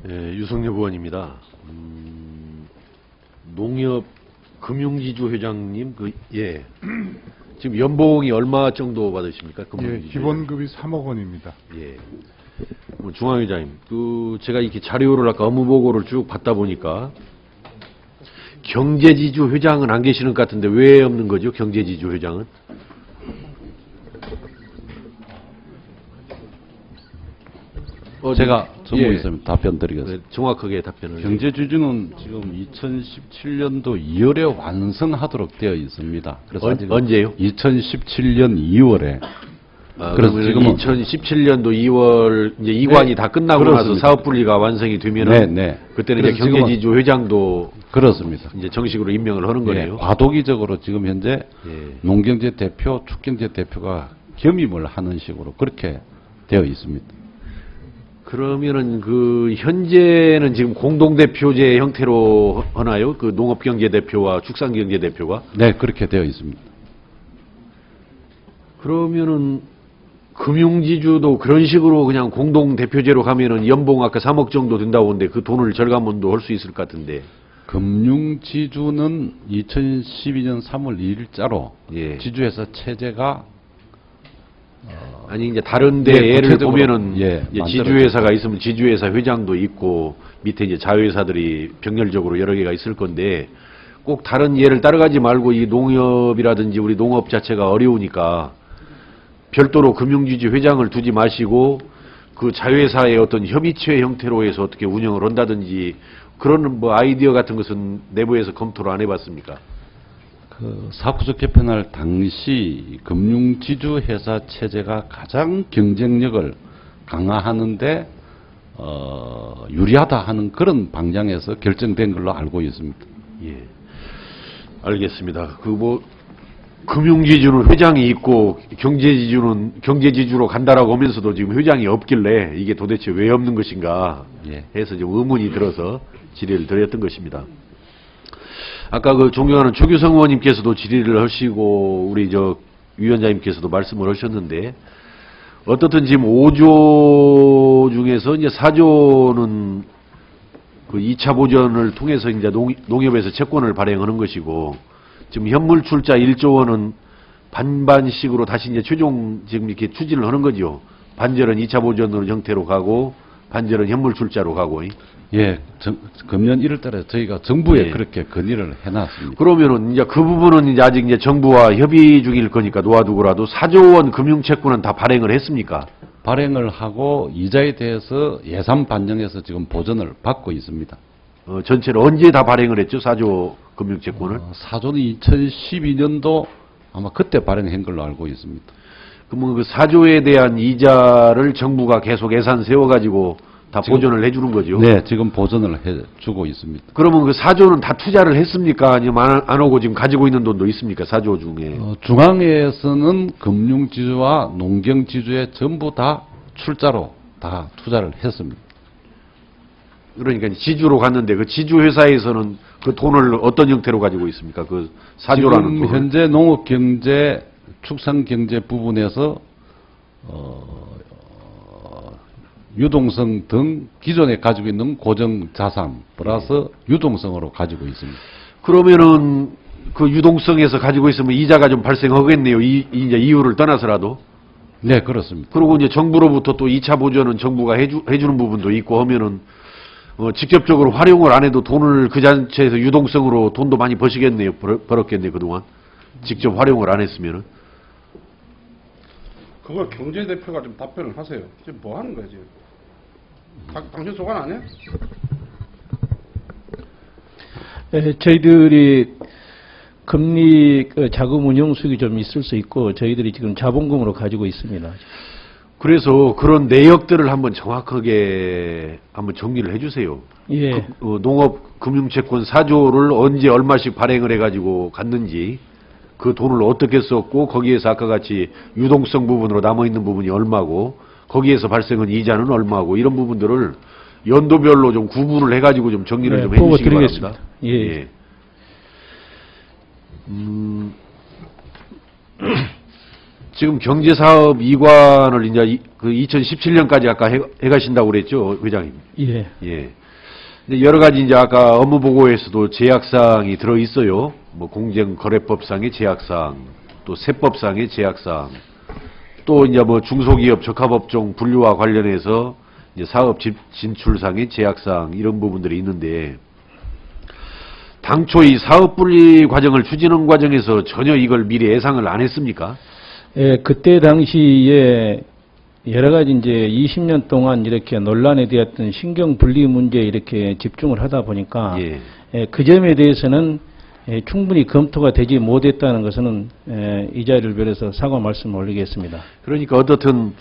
예, 유성엽 의원입니다. 농협 금융지주 회장님, 지금 연봉이 얼마 정도 받으십니까? 금융지주 기본급이 3억 원입니다. 예. 중앙회장님, 제가 이렇게 자료를 아까 업무보고를 쭉 받다 보니까 경제지주 회장은 안 계시는 것 같은데 왜 없는 거죠? 경제지주 회장은? 제가 전문에서 답변 드리겠습니다. 정확하게 답변을. 경제주주는 지금 2017년도 2월에 완성하도록 되어 있습니다. 그래서 언제요? 2017년 2월에. 그래서 지금 2017년도 2월 이제 이관이 다 끝나고 그렇습니다. 나서 사업 분리가 완성이 되면은 그때는 이제 경제지주 회장도 그렇습니다. 이제 정식으로 임명을 하는 거네요. 과도기적으로 지금 현재 농경제 대표, 축경제 대표가 겸임을 하는 식으로 그렇게 되어 있습니다. 그러면은 현재는 지금 공동대표제 형태로 하나요? 농업경제대표와 축산경제대표가? 네, 그렇게 되어 있습니다. 그러면은 금융지주도 그런 식으로 그냥 공동대표제로 가면은 연봉 아까 3억 정도 든다고 하는데 그 돈을 절감도 할 수 있을 것 같은데. 금융지주는 2012년 3월 2일자로 지주회사 체제가 아니 이제 다른데 예를 보면은 이제 만들어졌죠. 지주회사가 있으면 지주회사 회장도 있고 밑에 이제 자회사들이 병렬적으로 여러 개가 있을 건데 꼭 다른 예를 따라가지 말고 이 농협이라든지 우리 농업 자체가 어려우니까 별도로 금융지주 회장을 두지 마시고 그 자회사의 어떤 협의체 형태로 해서 어떻게 운영을 한다든지 그런 아이디어 같은 것은 내부에서 검토를 안 해봤습니까? 사후적 개편할 당시 금융지주회사 체제가 가장 경쟁력을 강화하는데 유리하다 하는 그런 방향에서 결정된 걸로 알고 있습니다. 예, 알겠습니다. 금융지주는 회장이 있고 경제지주로 간다라고 하면서도 지금 회장이 없길래 이게 도대체 왜 없는 것인가 해서 좀 의문이 들어서 질의를 드렸던 것입니다. 아까 존경하는 조규성 의원님께서도 질의를 하시고 우리 위원장님께서도 말씀을 하셨는데 어떻든 지금 5조 중에서 이제 4조는 2차 보전을 통해서 이제 농협에서 채권을 발행하는 것이고 지금 현물 출자 1조 원은 반반씩으로 다시 이제 최종 지금 이렇게 추진을 하는 거죠. 반절은 2차 보전으로 형태로 가고 반절은 현물 출자로 가고. 예, 금년 1월달에 저희가 정부에 그렇게 건의를 해놨습니다. 그러면은 이제 그 부분은 이제 아직 이제 정부와 협의 중일 거니까 놓아두고라도 4조 원 금융채권은 다 발행을 했습니까? 발행을 하고 이자에 대해서 예산 반영해서 지금 보전을 받고 있습니다. 전체를 언제 다 발행을 했죠? 4조 금융채권을? 4조는 2012년도 아마 그때 발행한 걸로 알고 있습니다. 그러면 그 4조에 대한 이자를 정부가 계속 예산 세워가지고 다 보전을 해주는 거죠? 네, 지금 보전을 해주고 있습니다. 그러면 그 4조는 다 투자를 했습니까? 아니면 안 하고 지금 가지고 있는 돈도 있습니까? 4조 중에. 중앙회에서는 금융지주와 농경지주에 전부 다 출자로 다 투자를 했습니다. 그러니까 지주로 갔는데 그 지주회사에서는 그 돈을 어떤 형태로 가지고 있습니까? 그 4조라는 지금 돈을. 현재 농업경제, 축산경제 부분에서 유동성 등 기존에 가지고 있는 고정자산 플러스 유동성으로 가지고 있습니다. 그러면은 그 유동성에서 가지고 있으면 이자가 좀 발생하겠네요. 이제 이유를 떠나서라도. 네, 그렇습니다. 그리고 이제 정부로부터 또 2차 보전은 정부가 해주는 부분도 있고 하면은 직접적으로 활용을 안 해도 돈을 그 자체에서 유동성으로 돈도 많이 버시겠네요. 벌었겠네요, 그동안. 직접 활용을 안 했으면은. 그걸 경제대표가 좀 답변을 하세요. 지금 뭐 하는 거야, 지금? 당신 소관 안 해? 저희들이 금리 자금 운용 수익이 좀 있을 수 있고 저희들이 지금 자본금으로 가지고 있습니다. 그래서 그런 내역들을 한번 정확하게 한번 정리를 해주세요. 예. 농업 금융채권 4조를 언제 얼마씩 발행을 해가지고 갔는지 그 돈을 어떻게 썼고 거기에서 아까 같이 유동성 부분으로 남아있는 부분이 얼마고 거기에서 발생한 이자는 얼마고 이런 부분들을 연도별로 좀 구분을 해가지고 좀 정리를 좀 해주시기 바랍니다. 예. 지금 경제사업 이관을 이제 그 2017년까지 아까 해가신다고 그랬죠, 회장님. 예. 예. 근데 여러 가지 이제 아까 업무 보고에서도 제약사항이 들어 있어요. 뭐 공정거래법상의 제약사항, 또 세법상의 제약사항, 또 이제 뭐 중소기업 적합업종 분류와 관련해서 이제 사업 진출상의 제약사항 이런 부분들이 있는데 당초 이 사업 분리 과정을 추진하는 과정에서 전혀 이걸 미리 예상을 안 했습니까? 예, 그때 당시에 여러 가지 이제 20년 동안 이렇게 논란에 되었던 신경 분리 문제에 이렇게 집중을 하다 보니까 예. 그 점에 대해서는 충분히 검토가 되지 못했다는 것은 이 자리를 빌어서 사과 말씀을 올리겠습니다. 그러니까 어떻든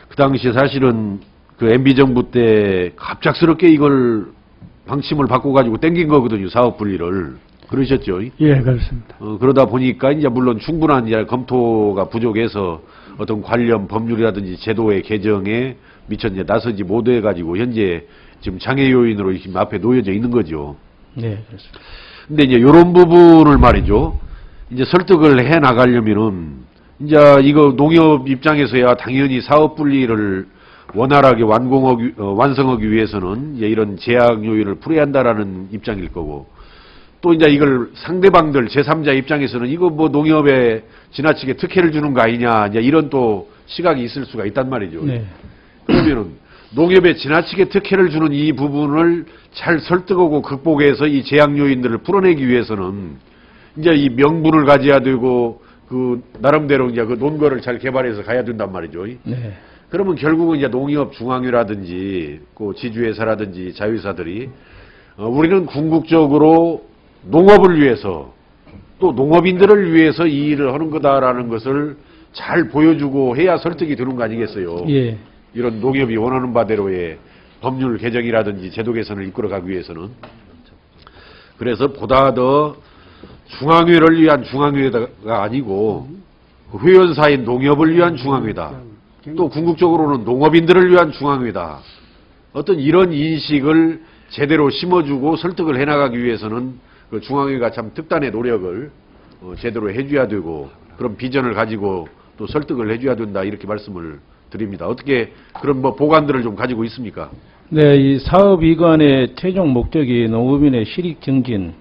그 당시에 사실은 그 MB 정부 때 갑작스럽게 이걸 방침을 바꿔가지고 땡긴 거거든요, 사업 분리를. 그러셨죠? 예, 그렇습니다. 그러다 보니까 이제 물론 충분한 이제 검토가 부족해서 어떤 관련 법률이라든지 제도의 개정에 미처 이제 나서지 못해가지고 현재 지금 장애 요인으로 지금 앞에 놓여져 있는 거죠. 네, 그렇습니다. 근데 이제 이런 부분을 말이죠. 이제 설득을 해 나가려면은 이제 이거 농협 입장에서야 당연히 사업 분리를 원활하게 완성하기 위해서는 이제 이런 제약 요인을 풀어야 한다라는 입장일 거고 또 이제 이걸 상대방들 제3자 입장에서는 이거 뭐 농협에 지나치게 특혜를 주는 거 아니냐 이제 이런 또 시각이 있을 수가 있단 말이죠. 네. 그러면은 농협에 지나치게 특혜를 주는 이 부분을 잘 설득하고 극복해서 이 제약 요인들을 풀어내기 위해서는 이제 이 명분을 가져야 되고 그 나름대로 이제 그 논거를 잘 개발해서 가야 된단 말이죠. 네. 그러면 결국은 이제 농협 중앙회라든지 그 지주회사라든지 자회사들이 우리는 궁극적으로 농업을 위해서 또 농업인들을 위해서 이 일을 하는 거다라는 것을 잘 보여주고 해야 설득이 되는 거 아니겠어요? 예. 이런 농협이 원하는 바대로의 법률 개정이라든지 제도 개선을 이끌어가기 위해서는. 그래서 보다 더 중앙회를 위한 중앙회가 아니고 그 회원사인 농협을 위한 중앙회다. 또 궁극적으로는 농업인들을 위한 중앙회다. 어떤 이런 인식을 제대로 심어주고 설득을 해나가기 위해서는 그 중앙회가 참 특단의 노력을 제대로 해줘야 되고 그런 비전을 가지고 또 설득을 해줘야 된다 이렇게 말씀을 드립니다. 어떻게 그런 뭐 보관들을 좀 가지고 있습니까? 네, 이 사업 이관의 최종 목적이 농업인의 실익 증진에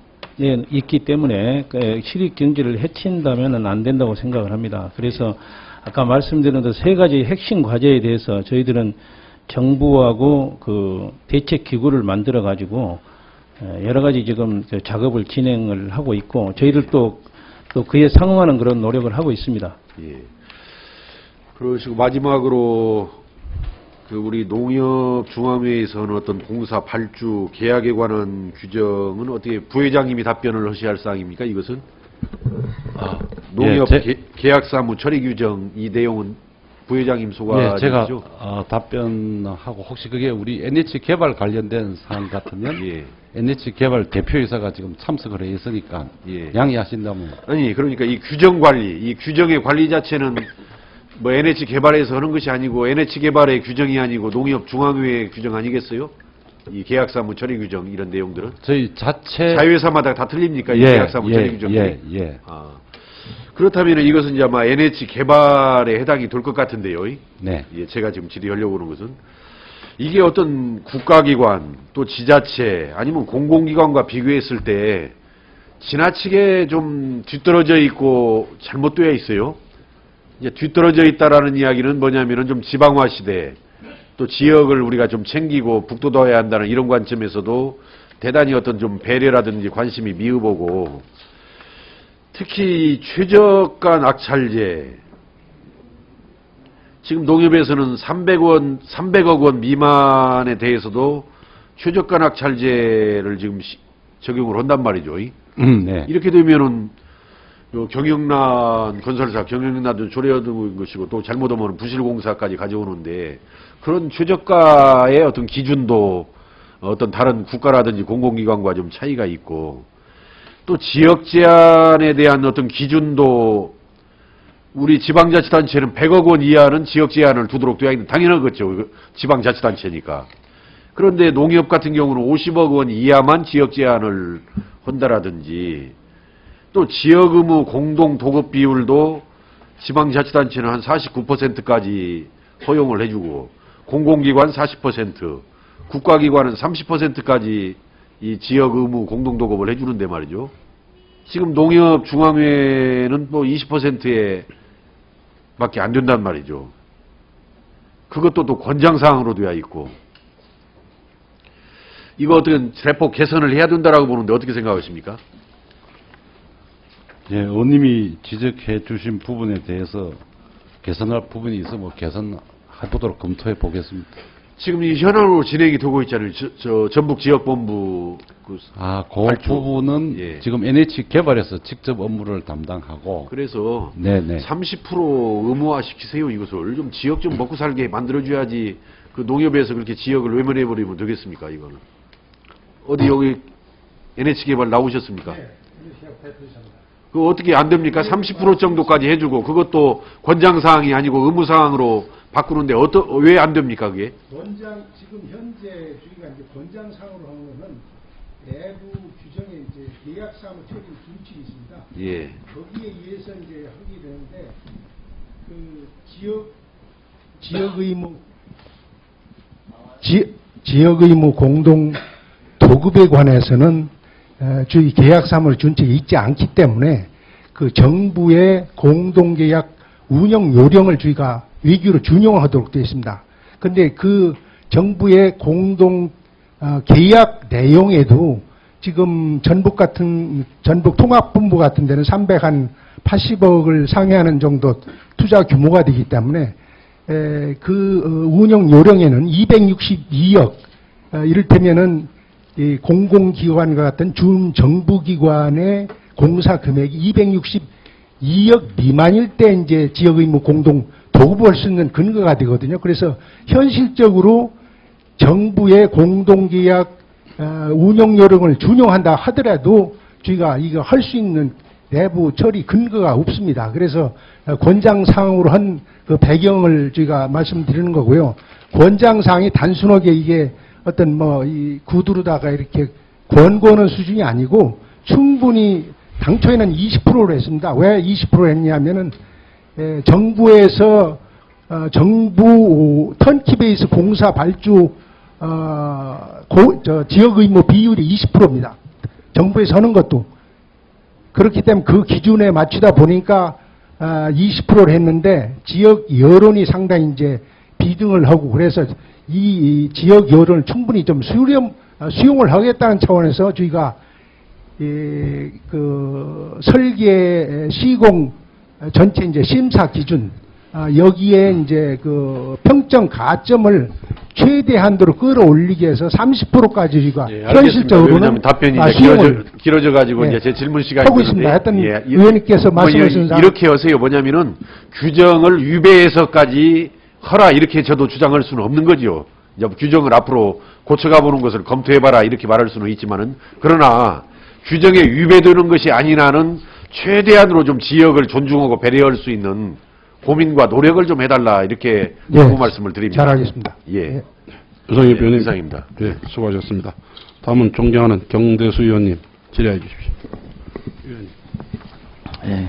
있기 때문에 그 실익 증진을 해친다면 안 된다고 생각을 합니다. 그래서 아까 말씀드린 그 세 가지 핵심 과제에 대해서 저희들은 정부하고 그 대책 기구를 만들어 가지고 여러 가지 지금 작업을 진행을 하고 있고 저희들 또 그에 상응하는 그런 노력을 하고 있습니다. 예. 그러시고 마지막으로 그 우리 농협 중앙회에서는 어떤 공사 발주 계약에 관한 규정은 어떻게 부회장님이 답변을 하셔야 할 사항입니까? 이것은 농협 계약사무 처리 규정 이 내용은 부회장님 소관이죠? 예, 제가 답변하고 혹시 그게 우리 NH 개발 관련된 사안 같으면 예. NH 개발 대표이사가 지금 참석을 해 있으니까 예. 양해하신다면 아니 그러니까 이 규정 관리, 이 규정의 관리 자체는 뭐 NH 개발에서 하는 것이 아니고 NH 개발의 규정이 아니고 농협 중앙회의 규정 아니겠어요? 이 계약사무 처리 규정 이런 내용들은 저희 자체 자회사마다 다 틀립니까? 이 계약사무 처리 규정이? 그렇다면 이것은 이제 아마 NH 개발에 해당이 될 것 같은데요. 네. 예, 제가 지금 질의하려고 하는 것은 이게 어떤 국가기관 또 지자체 아니면 공공기관과 비교했을 때 지나치게 좀 뒤떨어져 있고 잘못되어 있어요. 이제 뒤떨어져 있다라는 이야기는 뭐냐면은 좀 지방화 시대 또 지역을 우리가 좀 챙기고 북돋아야 한다는 이런 관점에서도 대단히 어떤 좀 배려라든지 관심이 미흡하고 특히 최저가 낙찰제 지금 농협에서는 300억 원 미만에 대해서도 최저가 낙찰제를 지금 적용을 한단 말이죠. 네. 이렇게 되면은 경영난 건설사, 경영난도 조례하는 것이고 또 잘못하면 부실공사까지 가져오는데 그런 최저가의 어떤 기준도 어떤 다른 국가라든지 공공기관과 좀 차이가 있고 또 지역 제한에 대한 어떤 기준도 우리 지방자치단체는 100억 원 이하는 지역 제한을 두도록 되어 있는 당연한 거죠. 지방자치단체니까. 그런데 농협 같은 경우는 50억 원 이하만 지역 제한을 한다라든지 또 지역 의무 공동 도급 비율도 지방자치단체는 한 49%까지 허용을 해주고 공공기관 40%, 국가기관은 30%까지 이 지역 의무 공동도급을 해주는데 말이죠. 지금 농협중앙회는 뭐 20%에 밖에 안 된단 말이죠. 그것도 또 권장사항으로 되어 있고. 이거 어떻게 대폭 개선을 해야 된다라고 보는데 어떻게 생각하십니까? 예, 의원님이 지적해 주신 부분에 대해서 개선할 부분이 있어 뭐 개선해보도록 검토해 보겠습니다. 지금 이 현안으로 진행이 되고 있잖아요. 저 전북지역본부 그 그 발주. 부분은 예. 지금 NH 개발에서 직접 업무를 담당하고 그래서 네네. 30% 의무화 시키세요. 이것을 좀 지역 좀 먹고 살게 만들어줘야지. 그 농협에서 그렇게 지역을 외면해버리면 되겠습니까? 이거는 어디 여기 NH개발 나오셨습니까? 그 어떻게 안 됩니까? 30% 정도까지 해주고 그것도 권장사항이 아니고 의무사항으로 바꾸는데 왜 안 됩니까? 그게? 지금 현재 저희가 이제 권장상으로 하는 거는 내부 규정에 이제 계약사무 처리 준칙이 있습니다. 예. 거기에 의해서 이제 하게 되는데 그 지역 의무 공동 도급에 관해서는 저희 계약사무 준칙이 있지 않기 때문에 그 정부의 공동계약 운영 요령을 저희가 위규로 준용하도록 되어 있습니다. 그런데 그 정부의 공동 계약 내용에도 지금 전북 통합본부 같은 데는 380억을 상회하는 정도 투자 규모가 되기 때문에 그 운영 요령에는 262억 이를테면은 이 공공기관과 같은 준정부기관의 공사 금액이 262억 미만일 때 이제 지역의무 공동 도급할 수 있는 근거가 되거든요. 그래서 현실적으로 정부의 공동계약 운영 요령을 준용한다 하더라도 저희가 이거 할 수 있는 내부 처리 근거가 없습니다. 그래서 권장사항으로 한 그 배경을 저희가 말씀드리는 거고요. 권장사항이 단순하게 이게 어떤 뭐 이 구두로다가 이렇게 권고하는 수준이 아니고 충분히 당초에는 20%로 했습니다. 왜 20% 했냐면은 정부에서 정부 턴키 베이스 공사 발주 지역 의무 비율이 20%입니다. 정부에서 하는 것도 그렇기 때문에 그 기준에 맞추다 보니까 20%를 했는데 지역 여론이 상당히 이제 비등을 하고 그래서 이 지역 여론을 충분히 좀 수용을 하겠다는 차원에서 저희가 그 설계 시공 전체 이제 심사 기준 여기에 이제 그 평점 가점을 최대한도로 끌어올리기 위해서 30%까지 저희가 예, 알겠습니다. 현실적으로는 왜냐하면 답변이 이제 수용을 길어져 가지고 예, 이제 제 질문 시간이 하고 있습니다. 하여튼 예, 의원님께서 뭐 말씀하신 이렇게 하세요. 뭐냐면은 규정을 위배해서까지 하라 이렇게 저도 주장할 수는 없는 거죠. 이제 규정을 앞으로 고쳐가 보는 것을 검토해봐라 이렇게 말할 수는 있지만은 그러나 규정에 위배되는 것이 아닌 한은 최대한으로 좀 지역을 존중하고 배려할 수 있는 고민과 노력을 좀 해달라 이렇게 그 말씀을 드립니다. 잘하겠습니다. 예. 유성희 예, 의원님. 이상입니다. 네, 수고하셨습니다. 다음은 존경하는 경대수 의원님 질의해 주십시오. 의원님. 예.